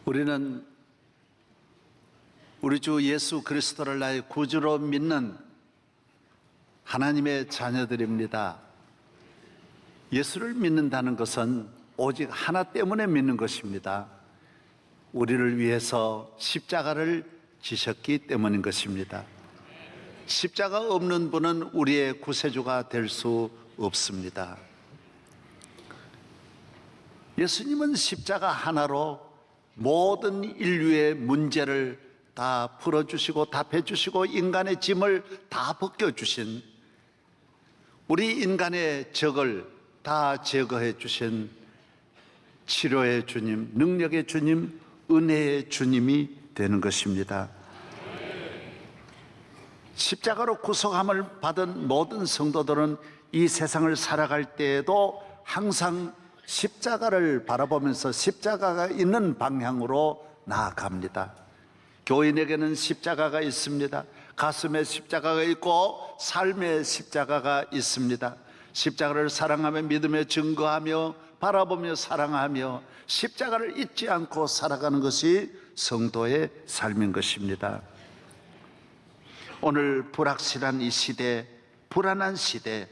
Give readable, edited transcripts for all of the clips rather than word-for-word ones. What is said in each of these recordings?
우리는 우리 주 예수 그리스도를 나의 구주로 믿는 하나님의 자녀들입니다. 예수를 믿는다는 것은 오직 하나 때문에 믿는 것입니다. 우리를 위해서 십자가를 지셨기 때문인 것입니다. 십자가 없는 분은 우리의 구세주가 될 수 없습니다. 예수님은 십자가 하나로 모든 인류의 문제를 다 풀어주시고 답해주시고 인간의 짐을 다 벗겨주신, 우리 인간의 적을 다 제거해 주신 치료의 주님, 능력의 주님, 은혜의 주님이 되는 것입니다. 십자가로 구속함을 받은 모든 성도들은 이 세상을 살아갈 때에도 항상 십자가를 바라보면서 십자가가 있는 방향으로 나아갑니다. 교인에게는 십자가가 있습니다. 가슴에 십자가가 있고 삶에 십자가가 있습니다. 십자가를 사랑하며 믿으며 증거하며 바라보며 사랑하며 십자가를 잊지 않고 살아가는 것이 성도의 삶인 것입니다. 오늘 불확실한 이 시대, 불안한 시대,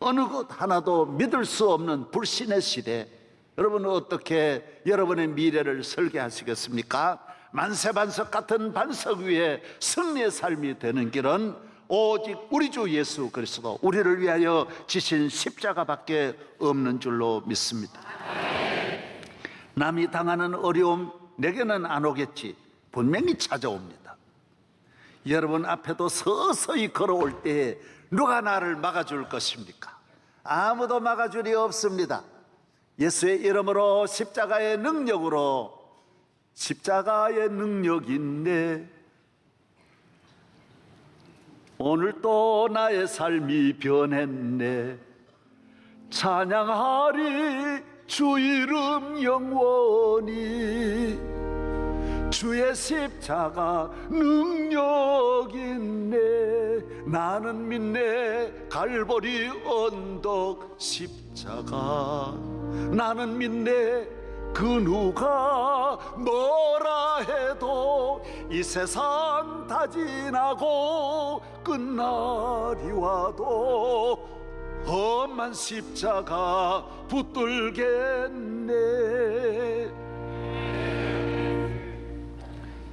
어느 것 하나도 믿을 수 없는 불신의 시대, 여러분은 어떻게 여러분의 미래를 설계하시겠습니까? 만세반석 같은 반석 위에 승리의 삶이 되는 길은 오직 우리 주 예수 그리스도, 우리를 위하여 지신 십자가밖에 없는 줄로 믿습니다. 남이 당하는 어려움 내게는 안 오겠지, 분명히 찾아옵니다. 여러분 앞에도 서서히 걸어올 때에 누가 나를 막아줄 것입니까? 아무도 막아줄 리 없습니다. 예수의 이름으로, 십자가의 능력으로, 십자가의 능력이 있네. 오늘 또 나의 삶이 변했네. 찬양하리 주 이름 영원히. 주의 십자가 능력 있네. 나는 믿네 갈보리 언덕 십자가. 나는 믿네 그 누가 뭐라 해도 이 세상 다 지나고 끝날이 와도 험한 십자가 붙들겠네.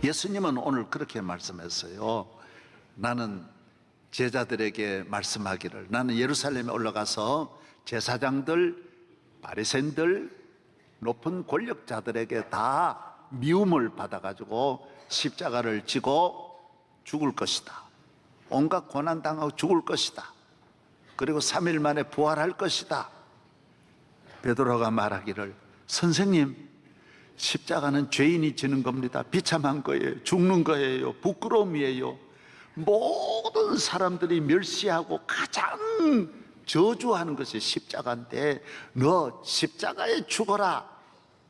예수님은 오늘 그렇게 말씀했어요. 나는 제자들에게 말씀하기를, 나는 예루살렘에 올라가서 제사장들, 바리새인들, 높은 권력자들에게 다 미움을 받아가지고 십자가를 지고 죽을 것이다. 온갖 고난당하고 죽을 것이다. 그리고 3일 만에 부활할 것이다. 베드로가 말하기를, 선생님, 십자가는 죄인이 지는 겁니다. 비참한 거예요. 죽는 거예요. 부끄러움이에요. 모든 사람들이 멸시하고 가장 저주하는 것이 십자가인데 너 십자가에 죽어라.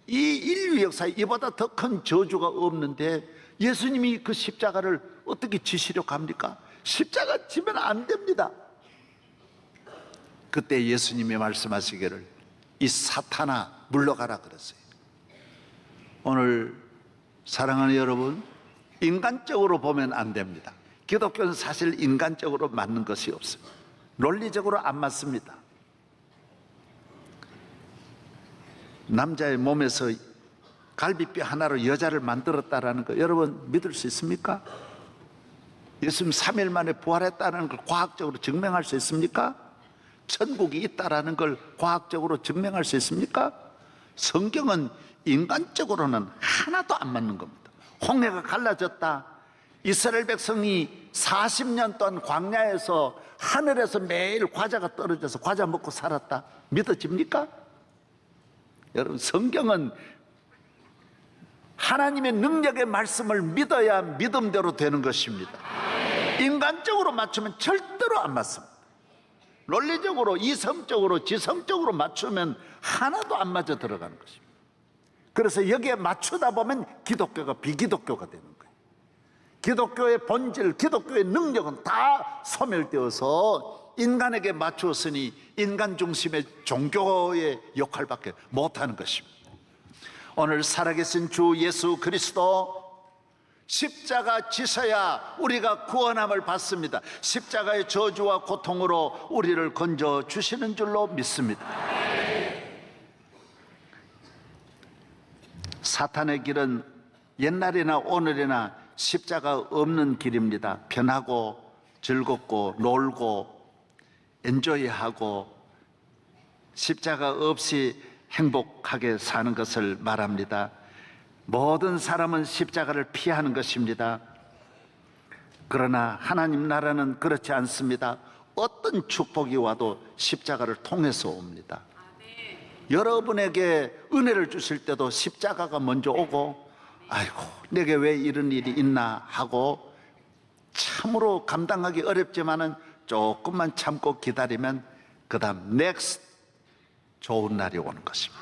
이 인류 역사에 이보다 더 큰 저주가 없는데 예수님이 그 십자가를 어떻게 지시려고 합니까? 십자가 지면 안 됩니다. 그때 예수님이 말씀하시기를, 이 사탄아 물러가라 그랬어요. 오늘 사랑하는 여러분, 인간적으로 보면 안 됩니다. 기독교는 사실 인간적으로 맞는 것이 없어요. 논리적으로 안 맞습니다. 남자의 몸에서 갈비뼈 하나로 여자를 만들었다라는 거 여러분 믿을 수 있습니까? 예수님 3일 만에 부활했다는 걸 과학적으로 증명할 수 있습니까? 천국이 있다라는 걸 과학적으로 증명할 수 있습니까? 성경은 인간적으로는 하나도 안 맞는 겁니다. 홍해가 갈라졌다. 이스라엘 백성이 40년 동안 광야에서 하늘에서 매일 과자가 떨어져서 과자 먹고 살았다. 믿어집니까? 여러분, 성경은 하나님의 능력의 말씀을 믿어야 믿음대로 되는 것입니다. 인간적으로 맞추면 절대로 안 맞습니다. 논리적으로, 이성적으로, 지성적으로 맞추면 하나도 안 맞아 들어가는 것입니다. 그래서 여기에 맞추다 보면 기독교가 비기독교가 되는 거예요. 기독교의 본질, 기독교의 능력은 다 소멸되어서 인간에게 맞추었으니 인간 중심의 종교의 역할밖에 못하는 것입니다. 오늘 살아계신 주 예수 그리스도 십자가 지셔야 우리가 구원함을 받습니다. 십자가의 저주와 고통으로 우리를 건져 주시는 줄로 믿습니다. 사탄의 길은 옛날이나 오늘이나 십자가 없는 길입니다. 편하고 즐겁고 놀고 엔조이하고 십자가 없이 행복하게 사는 것을 말합니다. 모든 사람은 십자가를 피하는 것입니다. 그러나 하나님 나라는 그렇지 않습니다. 어떤 축복이 와도 십자가를 통해서 옵니다. 여러분에게 은혜를 주실 때도 십자가가 먼저 오고, 아이고 내게 왜 이런 일이 있나 하고 참으로 감당하기 어렵지만은 조금만 참고 기다리면 그 다음 넥스트 좋은 날이 오는 것입니다.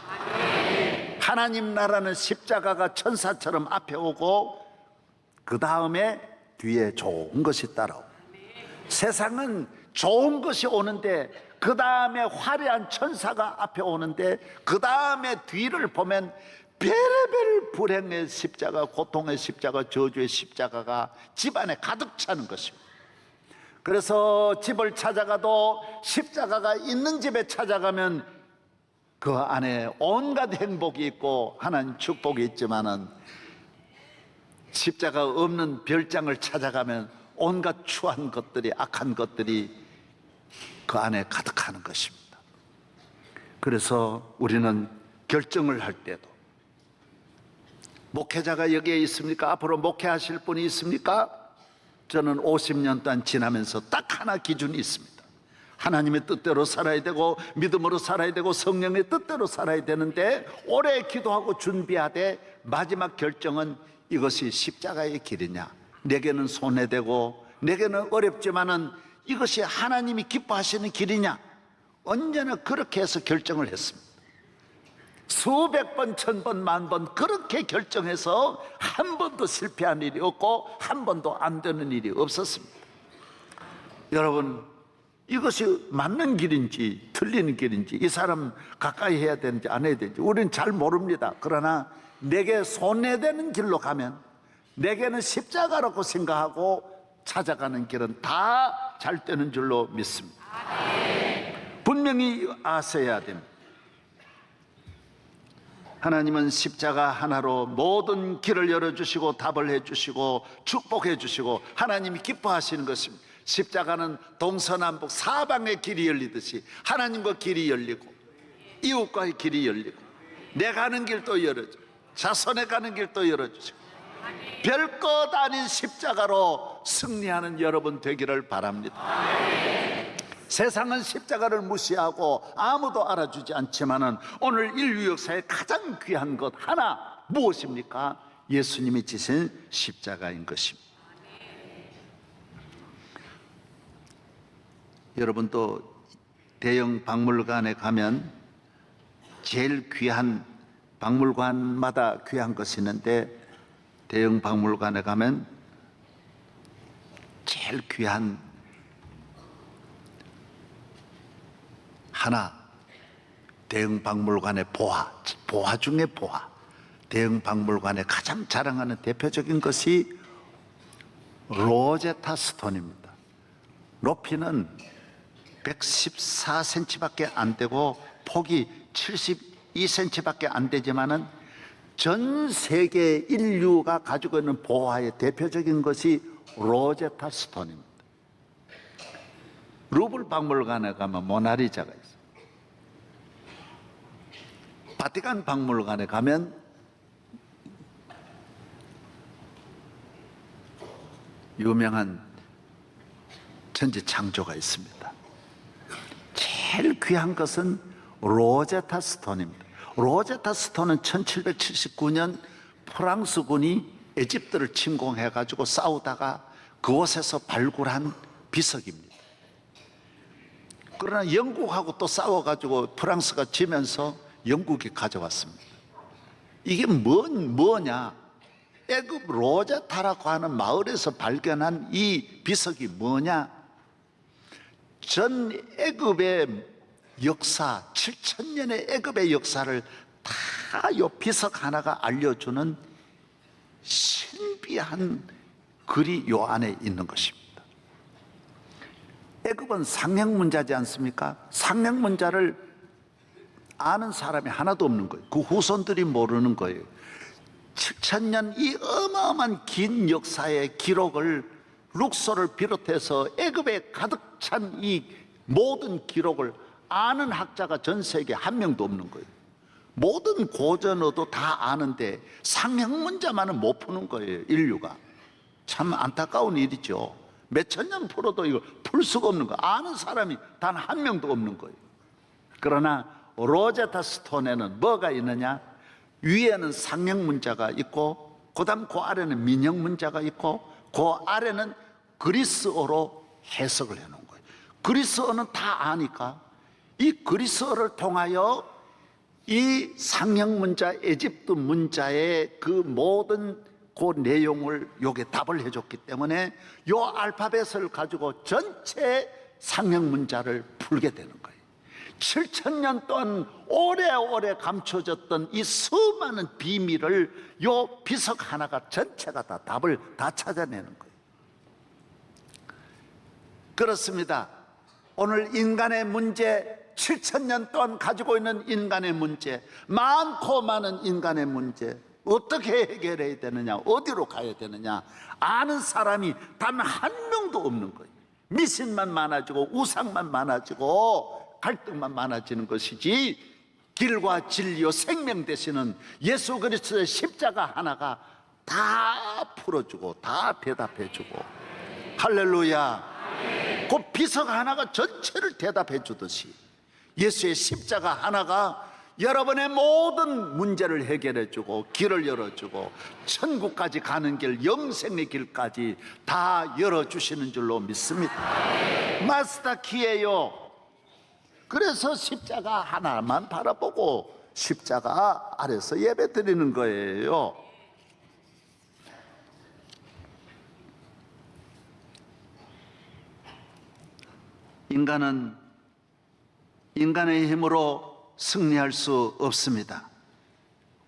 하나님 나라는 십자가가 천사처럼 앞에 오고 그 다음에 뒤에 좋은 것이 따라오고, 세상은 좋은 것이 오는데 그 다음에 화려한 천사가 앞에 오는데 그 다음에 뒤를 보면 별의별 불행의 십자가, 고통의 십자가, 저주의 십자가가 집안에 가득 차는 것입니다. 그래서 집을 찾아가도 십자가가 있는 집에 찾아가면 그 안에 온갖 행복이 있고 하나님 축복이 있지만은 십자가 없는 별장을 찾아가면 온갖 추한 것들이, 악한 것들이 그 안에 가득하는 것입니다. 그래서 우리는 결정을 할 때도, 목회자가 여기에 있습니까? 앞으로 목회하실 분이 있습니까? 저는 50년 동안 지나면서 딱 하나 기준이 있습니다. 하나님의 뜻대로 살아야 되고 믿음으로 살아야 되고 성령의 뜻대로 살아야 되는데, 오래 기도하고 준비하되 마지막 결정은 이것이 십자가의 길이냐, 내게는 손해되고 내게는 어렵지만은 이것이 하나님이 기뻐하시는 길이냐, 언제나 그렇게 해서 결정을 했습니다. 수백 번, 천번, 만번 그렇게 결정해서 한 번도 실패한 일이 없고 한 번도 안 되는 일이 없었습니다. 여러분, 이것이 맞는 길인지 틀리는 길인지, 이 사람 가까이 해야 되는지 안 해야 되는지 우리는 잘 모릅니다. 그러나 내게 손해되는 길로 가면, 내게는 십자가라고 생각하고 찾아가는 길은 다 잘 되는 줄로 믿습니다. 분명히 아셔야 됩니다. 하나님은 십자가 하나로 모든 길을 열어주시고 답을 해주시고 축복해 주시고 하나님이 기뻐하시는 것입니다. 십자가는 동서남북 사방의 길이 열리듯이 하나님과 길이 열리고 이웃과의 길이 열리고 내 가는 길도 열어줘, 자손에 가는 길도 열어주시고 별것 아닌 십자가로 승리하는 여러분 되기를 바랍니다. 세상은 십자가를 무시하고 아무도 알아주지 않지만은 오늘 인류 역사의 가장 귀한 것 하나, 무엇입니까? 예수님이 지신 십자가인 것입니다. 여러분, 또 대형 박물관에 가면 제일 귀한, 박물관마다 귀한 것이 있는데 대형 박물관에 가면 제일 귀한 하나, 대형 박물관의 보화 중에 보화, 대형 박물관에 가장 자랑하는 대표적인 것이 로제타 스톤입니다. 높이는 114cm밖에 안 되고 폭이 72cm밖에 안 되지만은 전 세계 인류가 가지고 있는 보화의 대표적인 것이 로제타 스톤입니다. 루브르 박물관에 가면 모나리자가 있어요. 바티칸 박물관에 가면 유명한 천지 창조가 있습니다. 제일 귀한 것은 로제타 스톤입니다. 로제타 스톤은 1779년 프랑스군이 에집트를 침공해 가지고 싸우다가 그곳에서 발굴한 비석입니다. 그러나 영국하고 또 싸워 가지고 프랑스가 지면서 영국이 가져왔습니다. 이게 뭐냐? 애굽 로제타라고 하는 마을에서 발견한 이 비석이 뭐냐? 전 애굽의 역사, 7,000년의 애굽의 역사를 다 요 비석 하나가 알려주는 신비한 글이 요 안에 있는 것입니다. 애굽은 상형문자지 않습니까? 상형문자를 아는 사람이 하나도 없는 거예요. 그 후손들이 모르는 거예요. 7,000년 이 어마어마한 긴 역사의 기록을, 룩소를 비롯해서 애굽에 가득 찬 이 모든 기록을 아는 학자가 전 세계에 한 명도 없는 거예요. 모든 고전어도 다 아는데 상형문자만은 못 푸는 거예요, 인류가. 참 안타까운 일이죠. 몇천 년 풀어도 이거 풀 수가 없는 거예요. 아는 사람이 단 한 명도 없는 거예요. 그러나 로제타 스톤에는 뭐가 있느냐? 위에는 상형문자가 있고, 그 다음 그 아래는 민형문자가 있고, 그 아래는 그리스어로 해석을 해놓은 거예요. 그리스어는 다 아니까 이 그리스어를 통하여 이 상형문자, 에집트 문자의 그 모든 그 내용을 요게 답을 해줬기 때문에 요 알파벳을 가지고 전체 상형문자를 풀게 되는 거예요. 7,000년 동안 오래오래 감춰졌던 이 수많은 비밀을 요 비석 하나가 전체가 다 답을 다 찾아내는 거예요. 그렇습니다. 오늘 인간의 문제, 7,000년 동안 가지고 있는 인간의 문제, 많고 많은 인간의 문제, 어떻게 해결해야 되느냐, 어디로 가야 되느냐, 아는 사람이 단 한 명도 없는 거예요. 미신만 많아지고 우상만 많아지고 갈등만 많아지는 것이지, 길과 진리요 생명 되시는 예수 그리스도의 십자가 하나가 다 풀어주고 다 대답해주고, 할렐루야. 그 비석 하나가 전체를 대답해 주듯이 예수의 십자가 하나가 여러분의 모든 문제를 해결해 주고 길을 열어주고 천국까지 가는 길, 영생의 길까지 다 열어주시는 줄로 믿습니다. 마스터키예요. 그래서 십자가 하나만 바라보고 십자가 아래서 예배 드리는 거예요. 인간은 인간의 힘으로 승리할 수 없습니다.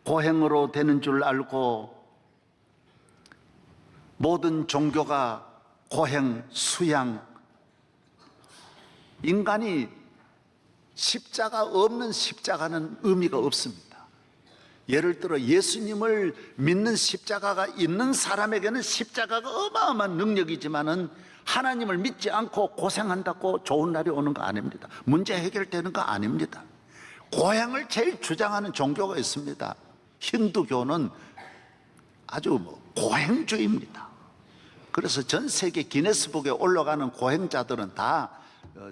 고행으로 되는 줄 알고 모든 종교가 고행, 수양, 인간이 십자가 없는 십자가는 의미가 없습니다. 예를 들어 예수님을 믿는 십자가가 있는 사람에게는 십자가가 어마어마한 능력이지만은 하나님을 믿지 않고 고생한다고 좋은 날이 오는 거 아닙니다. 문제 해결되는 거 아닙니다. 고행을 제일 주장하는 종교가 있습니다. 힌두교는 아주 고행주의입니다. 그래서 전 세계 기네스북에 올라가는 고행자들은 다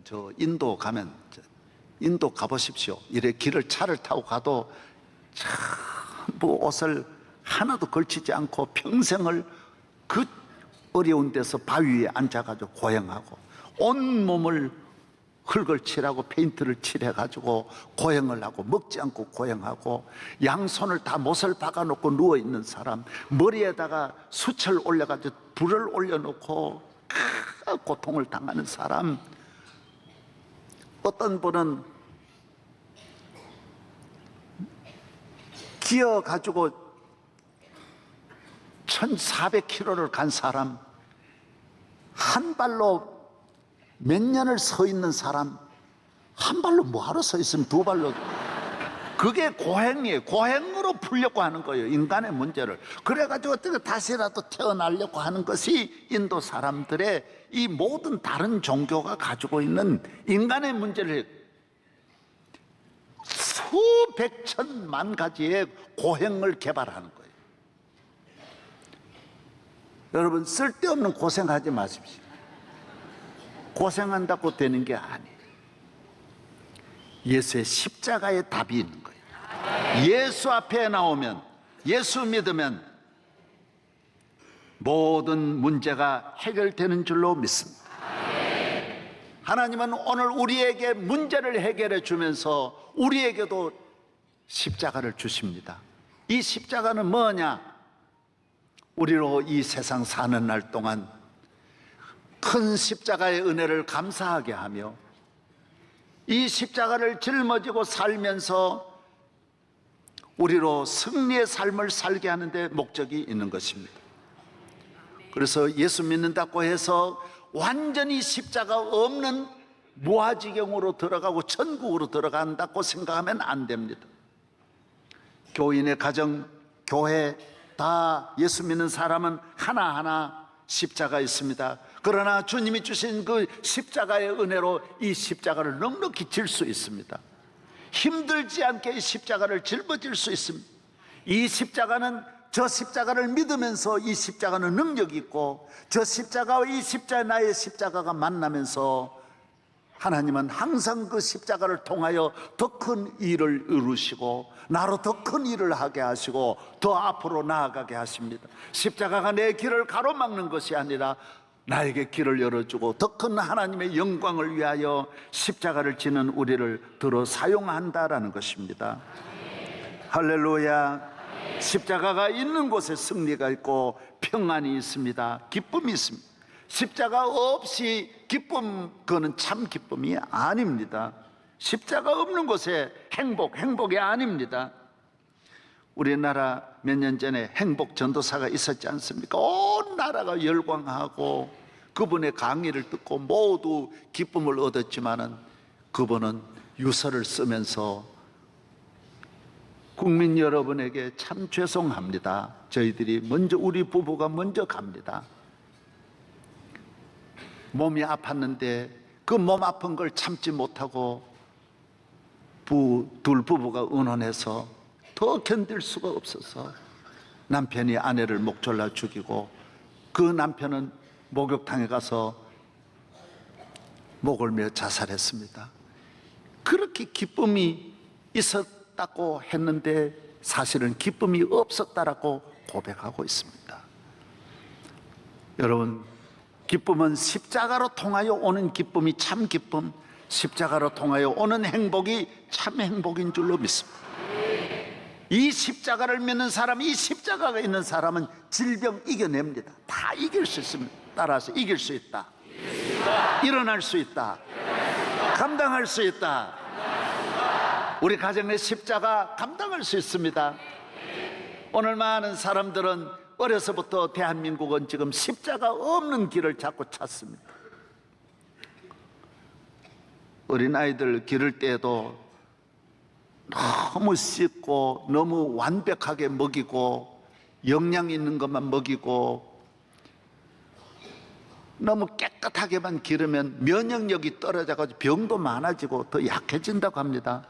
저 인도 가면, 인도 가보십시오. 이래 차를 타고 가도 전부 옷을 하나도 걸치지 않고 평생을 그 어려운 데서 바위 위에 앉아가지고 고행하고, 온몸을 흙을 칠하고 페인트를 칠해가지고 고행을 하고, 먹지 않고 고행하고, 양손을 다 못을 박아놓고 누워있는 사람, 머리에다가 수철 올려가지고 불을 올려놓고 고통을 당하는 사람, 어떤 분은 기어가지고 1,400km를 간 사람, 한 발로 몇 년을 서 있는 사람, 한 발로 뭐하러 서 있으면 두 발로, 그게 고행이에요. 고행으로 풀려고 하는 거예요, 인간의 문제를. 그래가지고 어떻게 다시라도 태어나려고 하는 것이 인도 사람들의 이 모든 다른 종교가 가지고 있는 인간의 문제를 수백 천만 가지의 고행을 개발하는 거예요. 여러분, 쓸데없는 고생하지 마십시오. 고생한다고 되는 게 아니에요. 예수의 십자가에 답이 있는 거예요. 예수 앞에 나오면, 예수 믿으면 모든 문제가 해결되는 줄로 믿습니다. 하나님은 오늘 우리에게 문제를 해결해 주면서 우리에게도 십자가를 주십니다. 이 십자가는 뭐냐? 우리로 이 세상 사는 날 동안 큰 십자가의 은혜를 감사하게 하며, 이 십자가를 짊어지고 살면서 우리로 승리의 삶을 살게 하는 데 목적이 있는 것입니다. 그래서 예수 믿는다고 해서 완전히 십자가 없는 무아지경으로 들어가고 천국으로 들어간다고 생각하면 안 됩니다. 교인의 가정, 교회 다 예수 믿는 사람은 하나하나 십자가 있습니다. 그러나 주님이 주신 그 십자가의 은혜로 이 십자가를 넉넉히 질 수 있습니다. 힘들지 않게 이 십자가를 짊어질 수 있습니다. 이 십자가는 저 십자가를 믿으면서 이 십자가는 능력이 있고, 저 십자가와 이 십자가, 나의 십자가가 만나면서 하나님은 항상 그 십자가를 통하여 더 큰 일을 이루시고 나로 더 큰 일을 하게 하시고 더 앞으로 나아가게 하십니다. 십자가가 내 길을 가로막는 것이 아니라 나에게 길을 열어주고 더 큰 하나님의 영광을 위하여 십자가를 지는 우리를 들어 사용한다라는 것입니다. 할렐루야. 십자가가 있는 곳에 승리가 있고 평안이 있습니다. 기쁨이 있습니다. 십자가 없이 기쁨, 그거는 참 기쁨이 아닙니다. 십자가 없는 곳에 행복이 아닙니다. 우리나라 몇 년 전에 행복 전도사가 있었지 않습니까? 온 나라가 열광하고 그분의 강의를 듣고 모두 기쁨을 얻었지만은 그분은 유서를 쓰면서 국민 여러분에게 참 죄송합니다. 저희들이 먼저, 우리 부부가 먼저 갑니다. 몸이 아팠는데 그 몸 아픈 걸 참지 못하고 둘 부부가 의논해서 더 견딜 수가 없어서 남편이 아내를 목 졸라 죽이고 그 남편은 목욕탕에 가서 목을 메어 자살했습니다. 그렇게 기쁨이 있었다고 했는데 사실은 기쁨이 없었다라고 고백하고 있습니다. 여러분, 기쁨은 십자가로 통하여 오는 기쁨이 참 기쁨, 십자가로 통하여 오는 행복이 참 행복인 줄로 믿습니다. 이 십자가를 믿는 사람, 이 십자가가 있는 사람은 질병 이겨냅니다. 다 이길 수 있습니다. 따라서 이길 수 있다, 일어날 수 있다, 감당할 수 있다. 우리 가정의 십자가 감당할 수 있습니다. 오늘 많은 사람들은 어려서부터 대한민국은 지금 십자가 없는 길을 자꾸 찾습니다. 어린아이들 기를 때도 너무 씻고 너무 완벽하게 먹이고 영양 있는 것만 먹이고 너무 깨끗하게만 기르면 면역력이 떨어져가지고 병도 많아지고 더 약해진다고 합니다.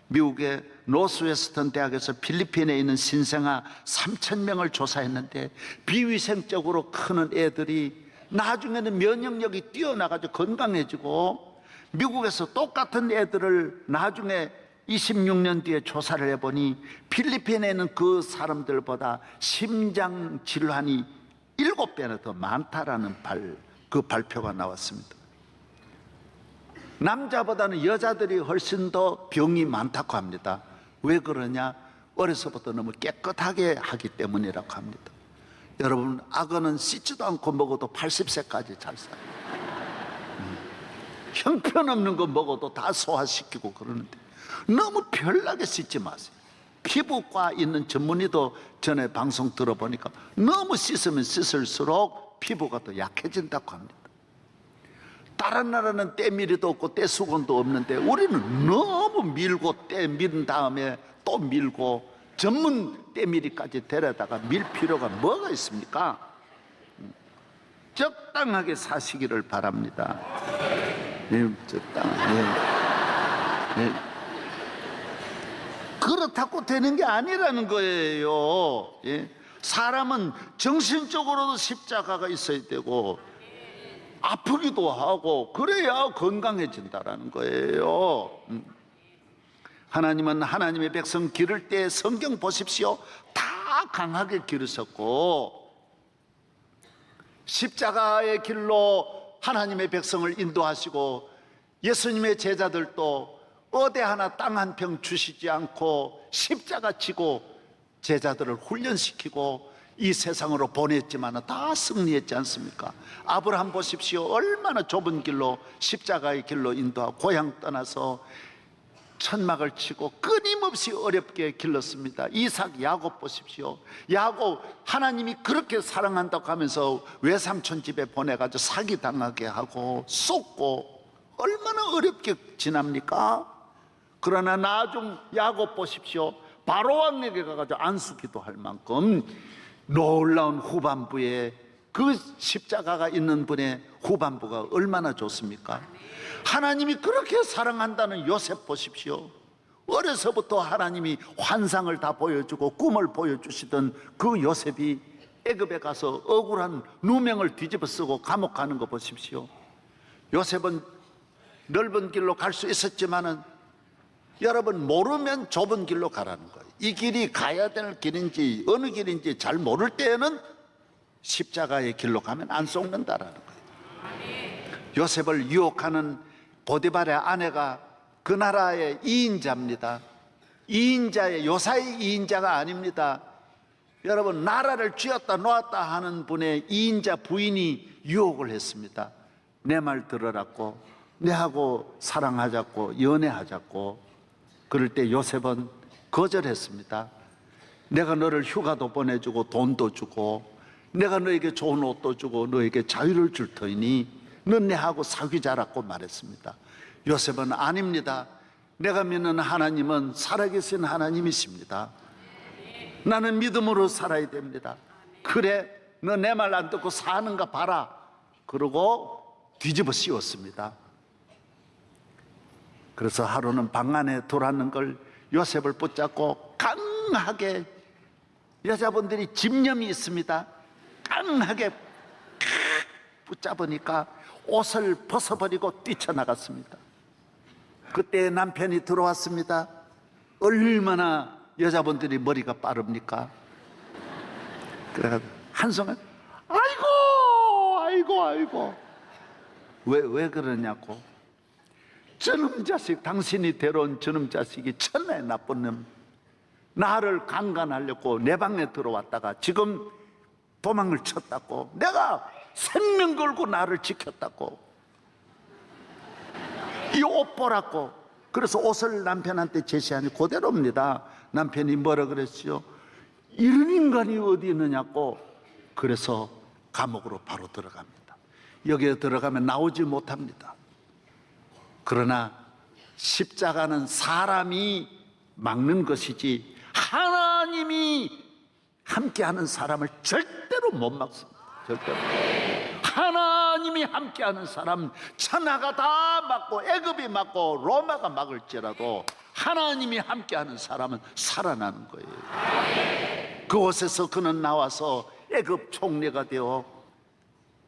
미국의 노스웨스턴 대학에서 필리핀에 있는 신생아 3,000명을 조사했는데 비위생적으로 크는 애들이 나중에는 면역력이 뛰어나가지고 건강해지고, 미국에서 똑같은 애들을 나중에 26년 뒤에 조사를 해보니 필리핀에 있는 그 사람들보다 심장 질환이 7배나 더 많다라는 그 발표가 나왔습니다. 남자보다는 여자들이 훨씬 더 병이 많다고 합니다. 왜 그러냐? 어려서부터 너무 깨끗하게 하기 때문이라고 합니다. 여러분, 악어는 씻지도 않고 먹어도 80세까지 잘 살아요. 형편없는 거 먹어도 다 소화시키고 그러는데 너무 별나게 씻지 마세요. 피부과 있는 전문의도 전에 방송 들어보니까 너무 씻으면 씻을수록 피부가 더 약해진다고 합니다. 다른 나라는 때밀이도 없고 때수건도 없는데 우리는 너무 밀고 때밀은 다음에 또 밀고 전문 때밀이까지 데려다가 밀 필요가 뭐가 있습니까? 적당하게 사시기를 바랍니다. 네, 적당하게. 네. 그렇다고 되는 게 아니라는 거예요. 예? 사람은 정신적으로도 십자가가 있어야 되고 아프기도 하고 그래야 건강해진다라는 거예요. 하나님은 하나님의 백성 기를 때 성경 보십시오. 다 강하게 기르셨고 십자가의 길로 하나님의 백성을 인도하시고 예수님의 제자들도 어디 하나 땅 한 평 주시지 않고 십자가 지고 제자들을 훈련시키고 이 세상으로 보냈지만 다 승리했지 않습니까? 아브라함 보십시오. 얼마나 좁은 길로 십자가의 길로 인도하고 고향 떠나서 천막을 치고 끊임없이 어렵게 길렀습니다. 이삭, 야곱 보십시오. 야곱 하나님이 그렇게 사랑한다고 하면서 외삼촌 집에 보내가지고 사기당하게 하고 쏟고 얼마나 어렵게 지납니까? 그러나 나중 야곱 보십시오. 바로왕에게 가가지고 안수기도 할 만큼 놀라운 후반부에 그 십자가가 있는 분의 후반부가 얼마나 좋습니까? 하나님이 그렇게 사랑한다는 요셉 보십시오. 어려서부터 하나님이 환상을 다 보여주고 꿈을 보여주시던 그 요셉이 애굽에 가서 억울한 누명을 뒤집어 쓰고 감옥 가는 거 보십시오. 요셉은 넓은 길로 갈 수 있었지만은 여러분, 모르면 좁은 길로 가라는 거예요. 이 길이 가야 될 길인지 어느 길인지 잘 모를 때에는 십자가의 길로 가면 안 속는다라는 거예요. 요셉을 유혹하는 보디발의 아내가 그 나라의 2인자입니다. 2인자의 요사의 2인자가 아닙니다. 여러분, 나라를 쥐었다 놓았다 하는 분의 2인자 부인이 유혹을 했습니다. 내 말 들으라고, 내하고 사랑하자고, 연애하자고. 그럴 때 요셉은 거절했습니다. 내가 너를 휴가도 보내주고 돈도 주고 내가 너에게 좋은 옷도 주고 너에게 자유를 줄 터이니 넌 내하고 사귀자라고 말했습니다. 요셉은 아닙니다. 내가 믿는 하나님은 살아계신 하나님이십니다. 나는 믿음으로 살아야 됩니다. 그래, 너 내 말 안 듣고 사는가 봐라. 그러고 뒤집어 씌웠습니다. 그래서 하루는 방 안에 들어왔는 걸 요셉을 붙잡고 강하게, 여자분들이 집념이 있습니다. 강하게 붙잡으니까 옷을 벗어버리고 뛰쳐나갔습니다. 그때 남편이 들어왔습니다. 얼마나 여자분들이 머리가 빠릅니까? 그래서 한순간 아이고 왜 그러냐고. 저놈 자식, 당신이 데려온 저놈 자식이 천하의 나쁜 놈, 나를 강간하려고 내 방에 들어왔다가 지금 도망을 쳤다고, 내가 생명 걸고 나를 지켰다고, 이 옷 보라고. 그래서 옷을 남편한테 제시하니 그대로입니다. 남편이 뭐라 그랬죠? 이런 인간이 어디 있느냐고. 그래서 감옥으로 바로 들어갑니다. 여기에 들어가면 나오지 못합니다. 그러나 십자가는 사람이 막는 것이지 하나님이 함께하는 사람을 절대로 못 막습니다. 절대로. 하나님이 함께하는 사람, 천하가 다 막고 애굽이 막고 로마가 막을지라도 하나님이 함께하는 사람은 살아나는 거예요. 그곳에서 그는 나와서 애굽 총리가 되어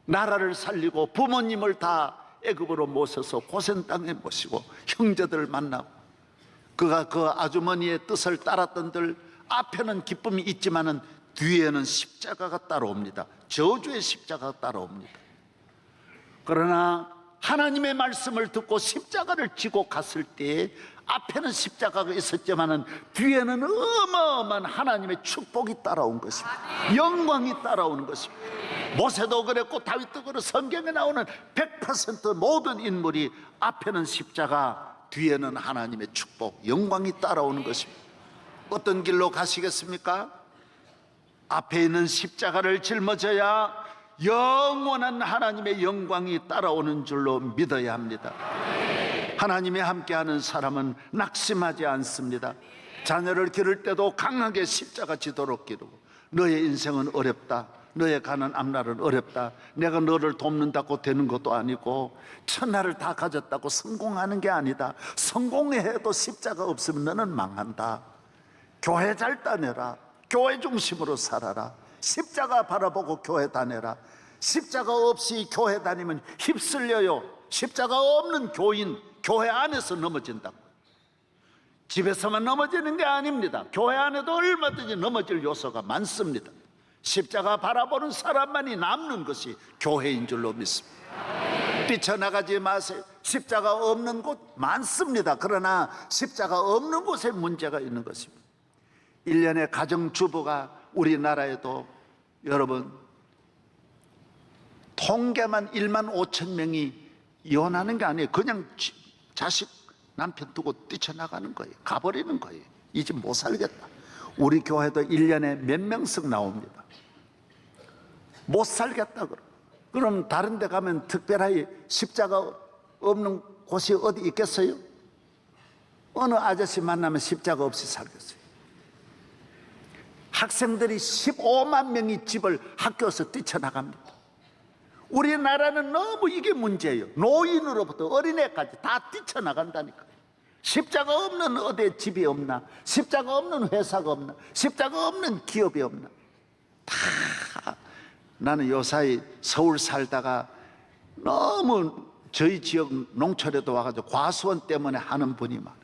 나라를 살리고 부모님을 다 애굽으로 모셔서 고센 땅에 모시고 형제들을 만나고, 그가 그 아주머니의 뜻을 따랐던들 앞에는 기쁨이 있지만은 뒤에는 십자가가 따라옵니다. 저주의 십자가가 따라옵니다. 그러나 하나님의 말씀을 듣고 십자가를 지고 갔을 때 앞에는 십자가가 있었지만은 뒤에는 어마어마한 하나님의 축복이 따라온 것입니다. 영광이 따라오는 것입니다. 모세도 그랬고 다윗도 그렇고 성경에 나오는 100% 모든 인물이 앞에는 십자가, 뒤에는 하나님의 축복, 영광이 따라오는 것입니다. 어떤 길로 가시겠습니까? 앞에 있는 십자가를 짊어져야 영원한 하나님의 영광이 따라오는 줄로 믿어야 합니다. 하나님이 함께하는 사람은 낙심하지 않습니다. 자녀를 기를 때도 강하게 십자가 지도록 기르고, 너의 인생은 어렵다, 너의 가는 앞날은 어렵다, 내가 너를 돕는다고 되는 것도 아니고 천하를 다 가졌다고 성공하는 게 아니다, 성공해도 십자가 없으면 너는 망한다, 교회 잘 다녀라, 교회 중심으로 살아라, 십자가 바라보고 교회 다녀라. 십자가 없이 교회 다니면 휩쓸려요. 십자가 없는 교인, 교회 안에서 넘어진다고. 집에서만 넘어지는 게 아닙니다. 교회 안에도 얼마든지 넘어질 요소가 많습니다. 십자가 바라보는 사람만이 남는 것이 교회인 줄로 믿습니다. 뛰쳐나가지 마세요. 십자가 없는 곳 많습니다. 그러나 십자가 없는 곳에 문제가 있는 것입니다. 1년에 가정주부가 우리나라에도 여러분 통계만 1만 5천 명이 이혼하는 게 아니에요. 그냥 자식 남편 두고 뛰쳐나가는 거예요. 가버리는 거예요. 이 집 못 살겠다. 우리 교회도 1년에 몇 명씩 나옵니다. 못 살겠다 그럼 다른 데 가면 특별하게 십자가 없는 곳이 어디 있겠어요? 어느 아저씨 만나면 십자가 없이 살겠어요? 학생들이 15만 명이 집을 학교에서 뛰쳐나갑니다. 우리나라는 너무 이게 문제예요. 노인으로부터 어린애까지 다 뛰쳐나간다니까. 십자가 없는 어디에 집이 없나? 십자가 없는 회사가 없나? 십자가 없는 기업이 없나? 다. 나는 요사이 서울 살다가 너무 저희 지역 농촌에도 와가지고 과수원 때문에 하는 분이 막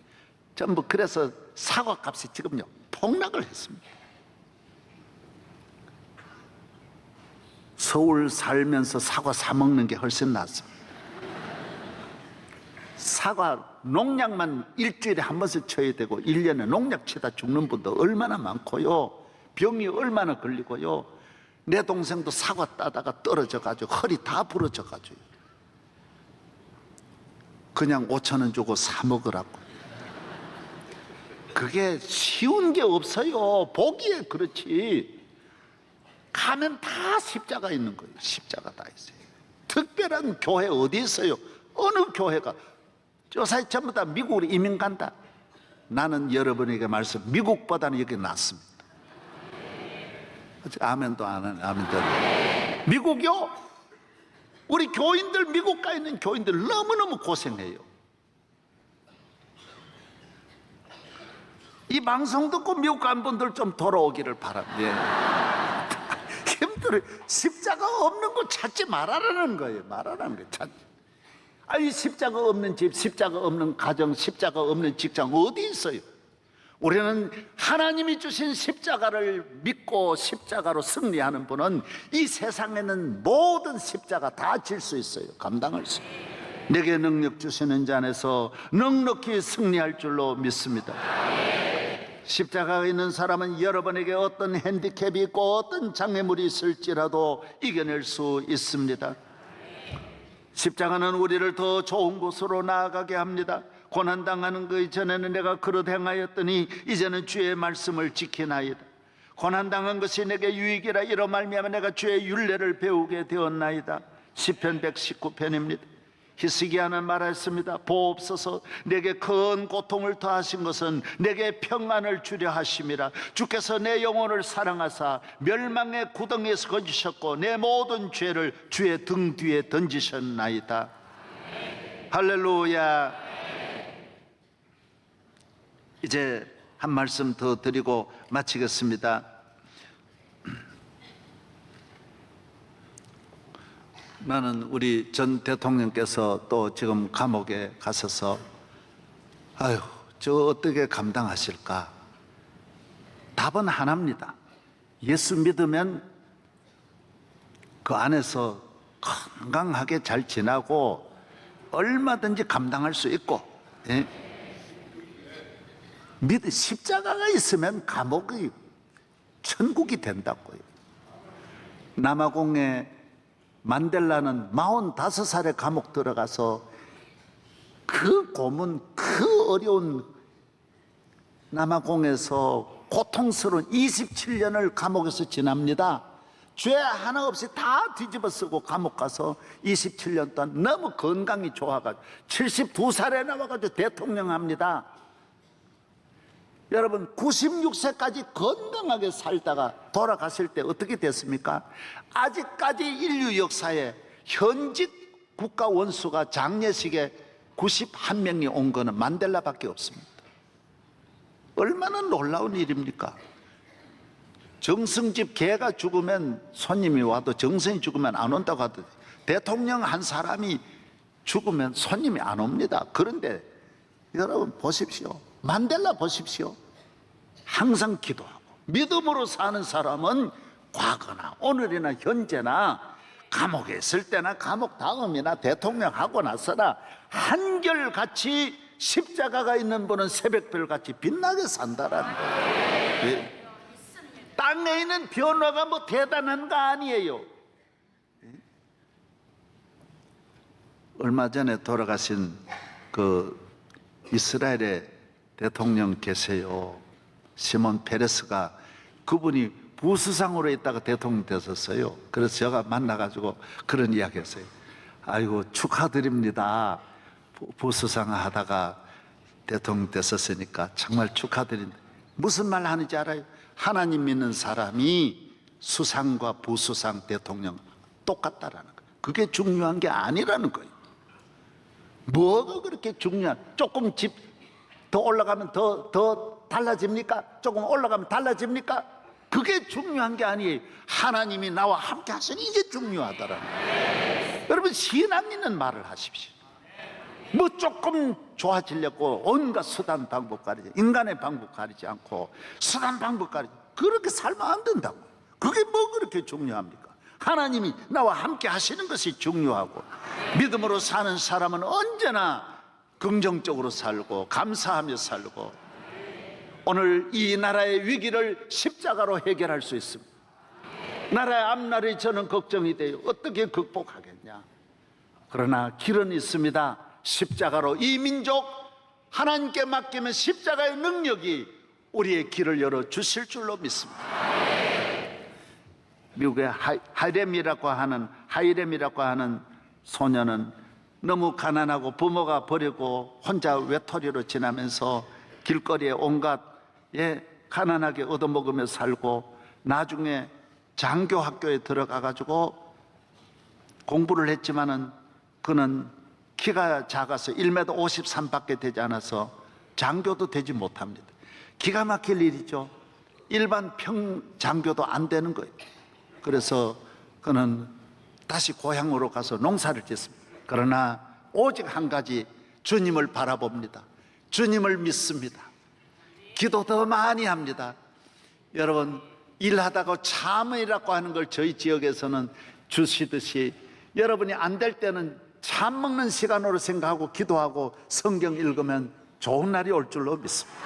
전부 그래서 사과값이 지금요 폭락을 했습니다. 서울 살면서 사과 사 먹는 게 훨씬 낫습니다. 사과 농약만 일주일에 한 번씩 쳐야 되고 1년에 농약 치다 죽는 분도 얼마나 많고요. 병이 얼마나 걸리고요. 내 동생도 사과 따다가 떨어져가지고 허리 다 부러져가지고 그냥 5,000원 주고 사 먹으라고. 그게 쉬운 게 없어요. 보기에 그렇지. 가면 다 십자가 있는 거예요. 십자가 다 있어요. 특별한 교회 어디 있어요? 어느 교회가 요사이 전부 다 미국으로 이민 간다. 나는 여러분에게 말씀, 미국보다는 여기 낫습니다. 아멘도 안 하네. 아멘도 안 하네. 미국이요? 우리 교인들, 미국 가 있는 교인들 너무너무 고생해요. 이 방송 듣고 미국 간 분들 좀 돌아오기를 바랍니다. 힘들어요. 십자가 없는 거 찾지 말아라는 거예요. 말아라는 거예요. 찾지. 아니, 십자가 없는 집, 십자가 없는 가정, 십자가 없는 직장 어디 있어요? 우리는 하나님이 주신 십자가를 믿고 십자가로 승리하는 분은 이 세상에는 모든 십자가 다 질 수 있어요. 감당할 수 있어요. 내게 능력 주시는 자 안에서 넉넉히 승리할 줄로 믿습니다. 십자가가 있는 사람은 여러분에게 어떤 핸디캡이 있고 어떤 장애물이 있을지라도 이겨낼 수 있습니다. 십자가는 우리를 더 좋은 곳으로 나아가게 합니다. 고난당하는 그 이전에는 내가 그릇 행하였더니 이제는 주의 말씀을 지키나이다. 고난당한 것이 내게 유익이라 이로 말미암아 내가 주의 율례를 배우게 되었나이다. 시편 119편입니다. 히스기야는 말했습니다. 보옵소서, 내게 큰 고통을 더하신 것은 내게 평안을 주려 하심이라. 주께서 내 영혼을 사랑하사 멸망의 구덩이에서 건지셨고 내 모든 죄를 주의 등 뒤에 던지셨나이다. 할렐루야. 이제 한 말씀 더 드리고 마치겠습니다. 나는 우리 전 대통령께서 또 지금 감옥에 가셔서 아유, 저 어떻게 감당하실까? 답은 하나입니다. 예수 믿으면 그 안에서 건강하게 잘 지나고 얼마든지 감당할 수 있고, 예? 십자가가 있으면 감옥이 천국이 된다고요. 남아공에 만델라는 45살에 감옥 들어가서 그 고문, 그 어려운 남아공에서 고통스러운 27년을 감옥에서 지납니다. 죄 하나 없이 다 뒤집어 쓰고 감옥 가서 27년 동안 너무 건강이 좋아가지고 72살에 나와가지고 대통령 합니다. 여러분, 96세까지 건강하게 살다가 돌아가실 때 어떻게 됐습니까? 아직까지 인류 역사에 현직 국가 원수가 장례식에 91명이 온 거는 만델라밖에 없습니다. 얼마나 놀라운 일입니까? 정승집 개가 죽으면 손님이 와도 정승이 죽으면 안 온다고 하듯이 대통령 한 사람이 죽으면 손님이 안 옵니다. 그런데 여러분 보십시오. 만델라 보십시오. 항상 기도하고 믿음으로 사는 사람은 과거나 오늘이나 현재나 감옥에 있을 때나 감옥 다음이나 대통령 하고 나서나 한결같이 십자가가 있는 분은 새벽별같이 빛나게 산다라는 거예요. 땅에 있는 변화가 뭐 대단한 거 아니에요. 얼마 전에 돌아가신 그 이스라엘에 대통령 계세요. 시몬 페레스가, 그분이 부수상으로 있다가 대통령 됐었어요. 그래서 제가 만나가지고 그런 이야기 했어요. 아이고, 축하드립니다. 부수상 하다가 대통령 됐었으니까 정말 축하드립니다. 무슨 말 하는지 알아요? 하나님 믿는 사람이 수상과 부수상 대통령 똑같다라는 거예요. 그게 중요한 게 아니라는 거예요. 뭐가 그렇게 중요한, 조금 집 더 올라가면 더 달라집니까? 조금 올라가면 달라집니까? 그게 중요한 게 아니에요. 하나님이 나와 함께 하시니 이게 중요하다라는 거예요. 여러분, 신앙 있는 말을 하십시오. 뭐 조금 좋아지려고 온갖 수단 방법 가리지, 인간의 방법 가리지 않고 수단 방법 가리지, 그렇게 살면 안 된다고. 그게 뭐 그렇게 중요합니까? 하나님이 나와 함께 하시는 것이 중요하고, 믿음으로 사는 사람은 언제나 긍정적으로 살고 감사하며 살고, 오늘 이 나라의 위기를 십자가로 해결할 수 있습니다. 나라의 앞날이 저는 걱정이 돼요. 어떻게 극복하겠냐? 그러나 길은 있습니다. 십자가로 이 민족 하나님께 맡기면 십자가의 능력이 우리의 길을 열어 주실 줄로 믿습니다. 미국의 하이렘이라고 하는 소녀는 너무 가난하고 부모가 버리고 혼자 외톨이로 지나면서 길거리에 온갖 가난하게 얻어먹으며 살고, 나중에 장교 학교에 들어가 가지고 공부를 했지만은 그는 키가 작아서 1m 53밖에 되지 않아서 장교도 되지 못합니다. 기가 막힐 일이죠. 일반 장교도 안 되는 거예요. 그래서 그는 다시 고향으로 가서 농사를 짓습니다. 그러나 오직 한 가지, 주님을 바라봅니다. 주님을 믿습니다. 기도 더 많이 합니다. 여러분, 일하다가 참이라고 하는 걸 저희 지역에서는 주시듯이, 여러분이 안 될 때는 참 먹는 시간으로 생각하고 기도하고 성경 읽으면 좋은 날이 올 줄로 믿습니다.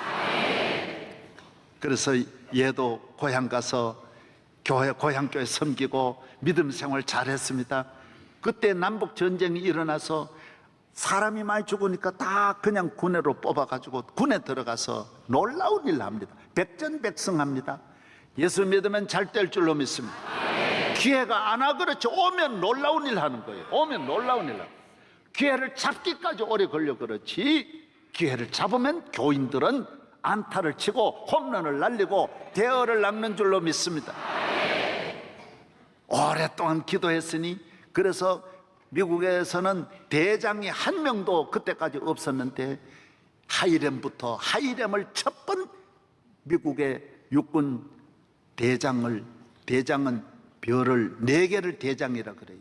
그래서 얘도 고향 가서 고향교회 섬기고 믿음 생활 잘했습니다. 그때 남북 전쟁이 일어나서 사람이 많이 죽으니까 다 그냥 군에로 뽑아가지고 군에 들어가서 놀라운 일을 합니다. 백전백승합니다. 예수 믿으면 잘 될 줄로 믿습니다. 기회가 안 와, 그렇죠. 오면 놀라운 일 하는 거예요. 오면 놀라운 일 하는 거예요. 기회를 잡기까지 오래 걸려 그렇지, 기회를 잡으면 교인들은 안타를 치고 홈런을 날리고 대어를 낚는 줄로 믿습니다. 오랫동안 기도했으니, 그래서 미국에서는 대장이 한 명도 그때까지 없었는데, 하이렘부터, 하이렘을 첫 번 미국의 육군 대장은 별을 4개를 대장이라 그래요.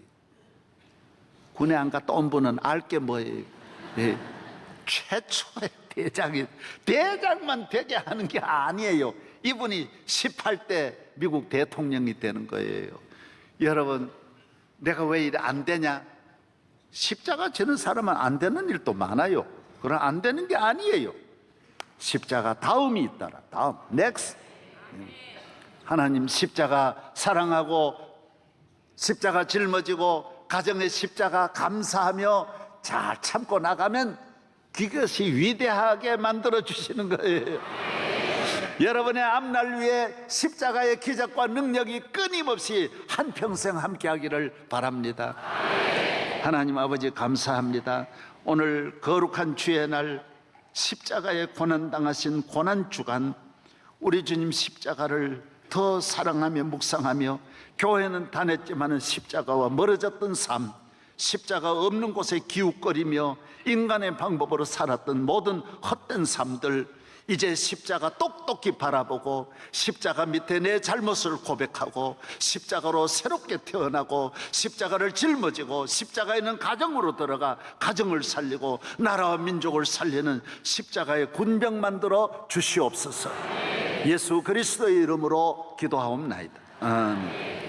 군에 안 갔다 온 분은 알 게 뭐예요? 네. 최초의 대장만 되게 하는 게 아니에요. 이분이 18대 미국 대통령이 되는 거예요. 여러분, 내가 왜 이래 안 되냐? 십자가 지는 사람은 안 되는 일도 많아요. 그러나 안 되는 게 아니에요. 십자가 다음이 있더라. 다음, next. 하나님 십자가 사랑하고, 십자가 짊어지고, 가정의 십자가 감사하며 잘 참고 나가면 그것이 위대하게 만들어 주시는 거예요. 여러분의 앞날 위에 십자가의 기적과 능력이 끊임없이 한평생 함께 하기를 바랍니다. 하나님 아버지, 감사합니다. 오늘 거룩한 주의 날, 십자가에 고난당하신 고난주간, 우리 주님 십자가를 더 사랑하며 묵상하며, 교회는 다녔지만 십자가와 멀어졌던 삶, 십자가 없는 곳에 기웃거리며 인간의 방법으로 살았던 모든 헛된 삶들, 이제 십자가 똑똑히 바라보고 십자가 밑에 내 잘못을 고백하고 십자가로 새롭게 태어나고 십자가를 짊어지고 십자가에 있는 가정으로 들어가 가정을 살리고 나라와 민족을 살리는 십자가의 군병 만들어 주시옵소서. 예수 그리스도의 이름으로 기도하옵나이다. 아멘.